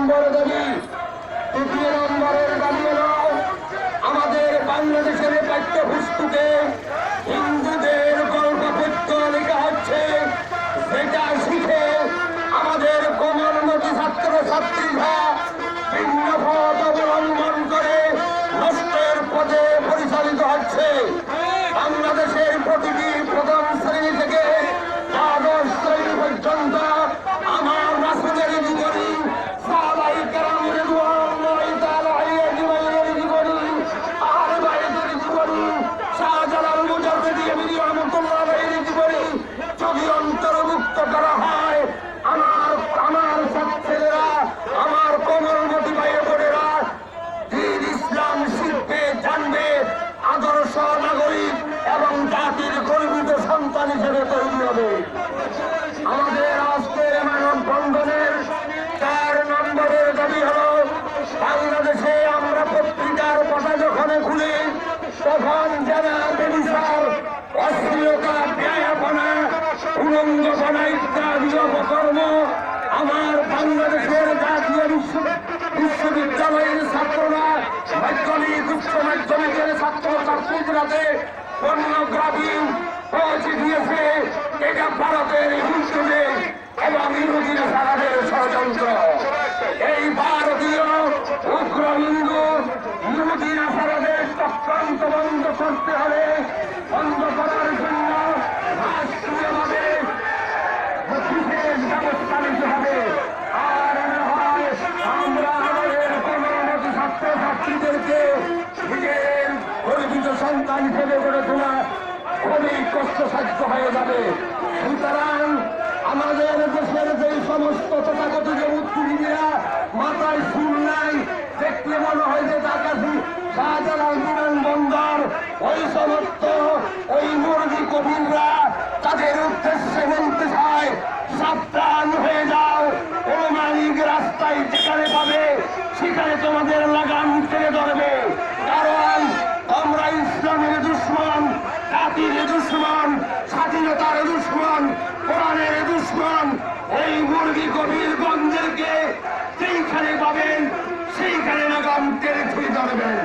নম্বর দাবি। তৃতীয় নম্বরের দাবি হল আমাদের বাংলাদেশের পাঠ্যপুস্তকে হিন্দুদের গল্প পদ্য লেখা হচ্ছে, যেটা শিখে আমাদের কোমলমতি ছাত্র ছাত্রীরা ভিন্ন পথ অবলম্বন করে নষ্টের পথে পরিচালিত হচ্ছে। বাংলাদেশের প্রতিটি প্রথম শ্রেণী থেকে দ্বাদশ শ্রেণী পর্যন্ত আমার রাসূলের জীবনী, সাহাবায়ে কেরামের রিদওয়ানুল্লাহি তাআলা আলাইহিম জীবনী, আহলে বাইতের জীবনী, শাহজালাল মুজাদ্দিদি আমিনী রাহমাতুল্লাহ আলাইহির জীবনী যদি অন্তর্ভুক্ত করা হয়, আমার ছাত্রেরা, আমার কোমলমতি ভাই বোনেরা দ্বীন ইসলাম শিখবে, জানবে, আদর্শ নাগরিক এবং জাতির গর্বিত সন্তান হিসেবে তৈরি হবে। আমাদের আজকের মানববন্ধনের 4 নম্বরের দাবি হল বাংলাদেশে আমরা পত্রিকার পাতা যখন খুলি তখন যারা বেবিচার, অশ্লীলতা, ব্যয়াপনা, উলঙ্গপনা ইত্যাদি অপকর্ম আমার বাংলাদেশের জাতীয় বিশ্ববিদ্যালয়ের ছাত্ররা, মাধ্যমিক উচ্চ মাধ্যমিকের ছাত্র ছাত্রীরাতে পর্নোগ্রাফি পৌঁছে দিয়েছে। এটা ভারতের হিন্দুদের এবং ইহুদি নাসারাদের ষড়যন্ত্র। এই ভারতীয় উগ্র হিন্দু ইহুদি নাসারাদের চক্রান্ত বন্ধ করতে হবে। বন্ধ করার জন্য রাষ্ট্রীয়ভাবে বিশেষ ব্যবস্থা নিতে হবে। আর আমরা আমাদের কোমলমতি ছাত্র ছাত্রীদেরকে নিজের গর্বিত সন্তান হিসেবে গড়ে তোলা খুবই কষ্টসাধ্য হয়ে যাবে। সুতরাং আমাদের দেশের যে সমস্ত তথাকথিত বুদ্ধিজীবীরা মাথায় চুল নাই, দেখলে মনে হয় যে ঢাকাশি শাহজালাল বিমানবন্দর, ওই সমস্ত ওই মুরগি কবিররা তাদের উদ্দেশ্যে বলতে চায়, সাবধান হয়ে যাও, ও মালিক রাস্তায় যেখানে পাবে সেখানে তোমাদের লাগাম টেনে ধরবে। কারণ তোমরা ইসলামের দুশমন, জাতির দুশমন, স্বাধীনতার দুশমন, কোরআনের দুশমন। এই মুরগি কবিরগঞ্জেরকে যেইখানে পাবেন সেইখানে লাগাম টেনে ধরবেন।